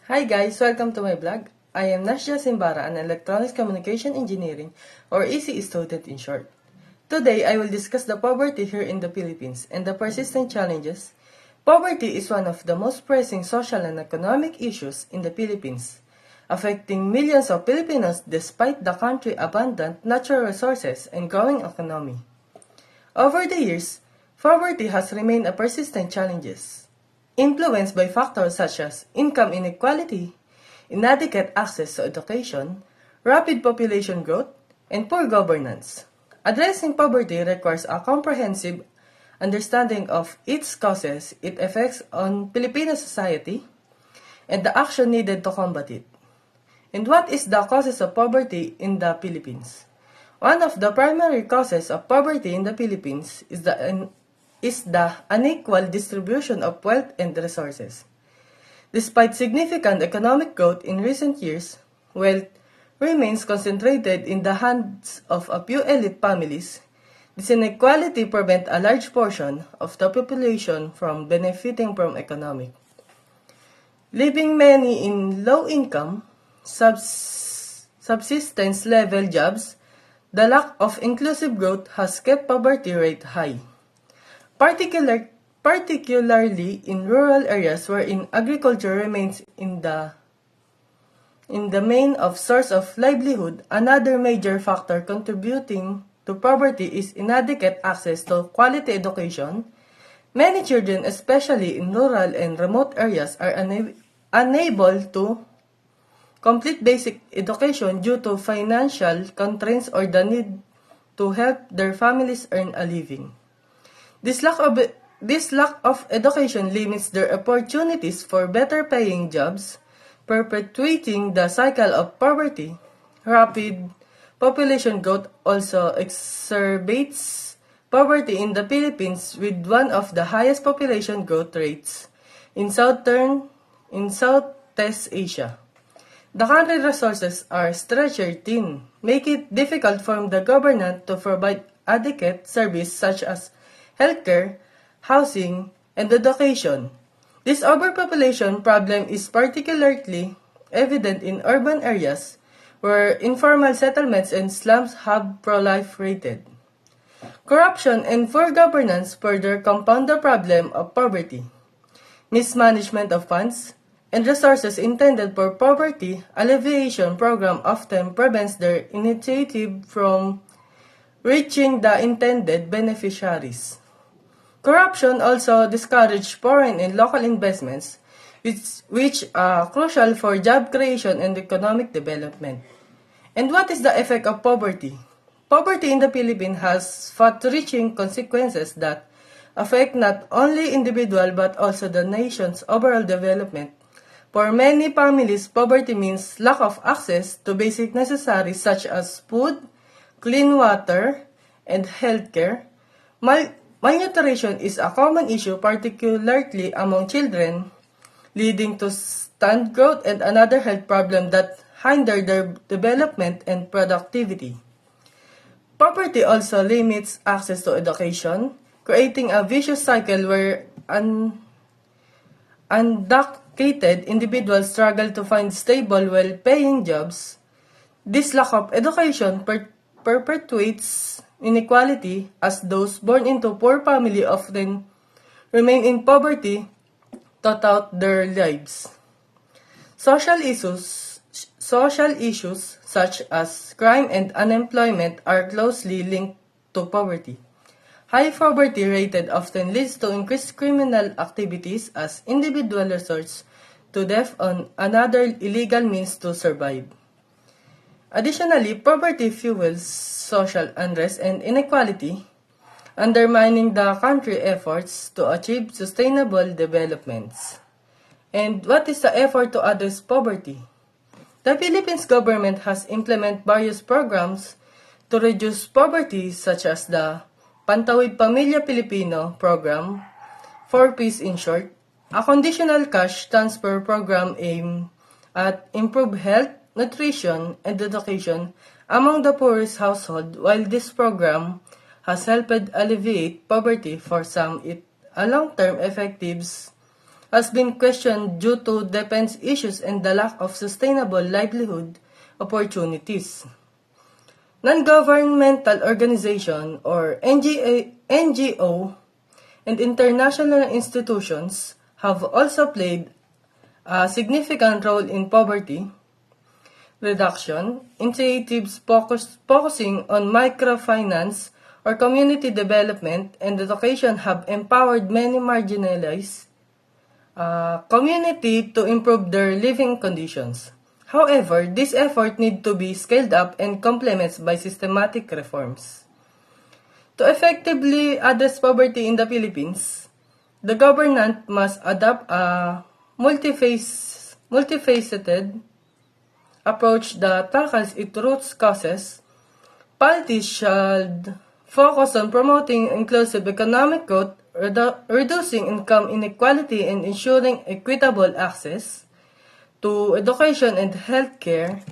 Hi guys, welcome to my blog. I am Nashja Simbara, an Electronics Communication Engineering or ECE student in short. Today, I will discuss the poverty here in the Philippines and the persistent challenges. Poverty is one of the most pressing social and economic issues in the Philippines, affecting millions of Filipinos despite the country's abundant natural resources and growing economy. Over the years, poverty has remained a persistent challenge, influenced by factors such as income inequality, inadequate access to education, rapid population growth, and poor governance. Addressing poverty requires a comprehensive understanding of its causes, its effects on Filipino society, and the action needed to combat it. And what is the causes of poverty in the Philippines? One of the primary causes of poverty in the Philippines is the unequal distribution of wealth and resources. Despite significant economic growth in recent years, wealth remains concentrated in the hands of a few elite families. This inequality prevents a large portion of the population from benefiting from economic, leaving many in low-income, subsistence-level jobs. The lack of inclusive growth has kept poverty rate high, particularly in rural areas wherein agriculture remains in the main source of livelihood. Another major factor contributing to poverty is inadequate access to quality education. Many children, especially in rural and remote areas, are unable to complete basic education due to financial constraints or the need to help their families earn a living. This lack of education limits their opportunities for better paying jobs, perpetuating the cycle of poverty. Rapid population growth also exacerbates poverty in the Philippines, with one of the highest population growth rates in Southeast Asia. The country's resources are stretched thin, making it difficult for the government to provide adequate services such as healthcare, housing, and education. This overpopulation problem is particularly evident in urban areas where informal settlements and slums have proliferated. Corruption and poor governance further compound the problem of poverty. Mismanagement of funds and resources intended for poverty alleviation program often prevents their initiative from reaching the intended beneficiaries. Corruption also discourages foreign and local investments, which are crucial for job creation and economic development. And what is the effect of poverty? Poverty in the Philippines has far-reaching consequences that affect not only individual but also the nation's overall development. For many families, poverty means lack of access to basic necessities such as food, clean water, and healthcare. Malnutrition is a common issue, particularly among children, leading to stunt growth and another health problem that hinder their development and productivity. Poverty also limits access to education, creating a vicious cycle where undocumented individuals struggle to find stable, well-paying jobs. This lack of education perpetuates inequality, as those born into poor families often remain in poverty throughout their lives. Social issues such as crime and unemployment are closely linked to poverty. High poverty rate often leads to increased criminal activities as individuals resort to death on another illegal means to survive. Additionally, poverty fuels social unrest and inequality, undermining the country's efforts to achieve sustainable developments. And what is the effort to address poverty? The Philippines government has implemented various programs to reduce poverty, such as the Pantawid Pamilya Pilipino program, 4Ps in short, a conditional cash transfer program aimed at improve health, nutrition, and education among the poorest household. While this program has helped alleviate poverty for some, it a long-term effective has been questioned due to defense issues and the lack of sustainable livelihood opportunities. Non-governmental organization or NGO and international institutions have also played a significant role in poverty reduction. Initiatives focusing on microfinance or community development and education have empowered many marginalized community to improve their living conditions. However, this effort needs to be scaled up and complemented by systematic reforms. To effectively address poverty in the Philippines, the government must adopt a multifaceted approach that tackles its root causes. Policies should focus on promoting inclusive economic growth, reducing income inequality, and ensuring equitable access to education and healthcare.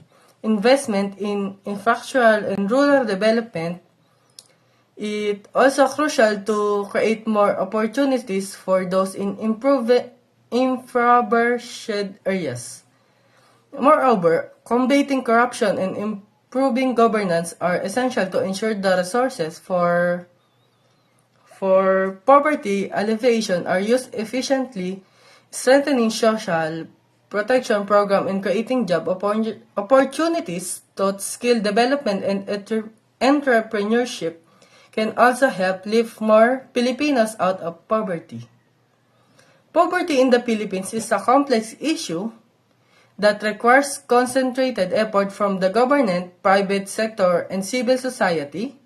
Investment in infrastructure and rural development is also crucial to create more opportunities for those in impoverished areas. Moreover, combating corruption and improving governance are essential to ensure the resources for poverty alleviation are used efficiently, strengthening social protection program and creating job opportunities to skill development and entrepreneurship can also help lift more Filipinos out of poverty. Poverty in the Philippines is a complex issue that requires concentrated effort from the government, private sector, and civil society.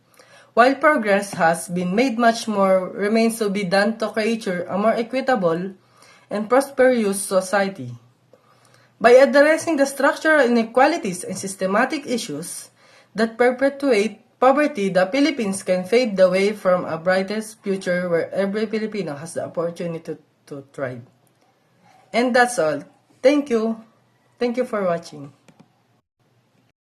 While progress has been made, much more remains to be done to create a more equitable and prosperous society. By addressing the structural inequalities and systematic issues that perpetuate poverty, the Philippines can pave the way from a brightest future where every Filipino has the opportunity to thrive. And that's all. Thank you. Thank you for watching.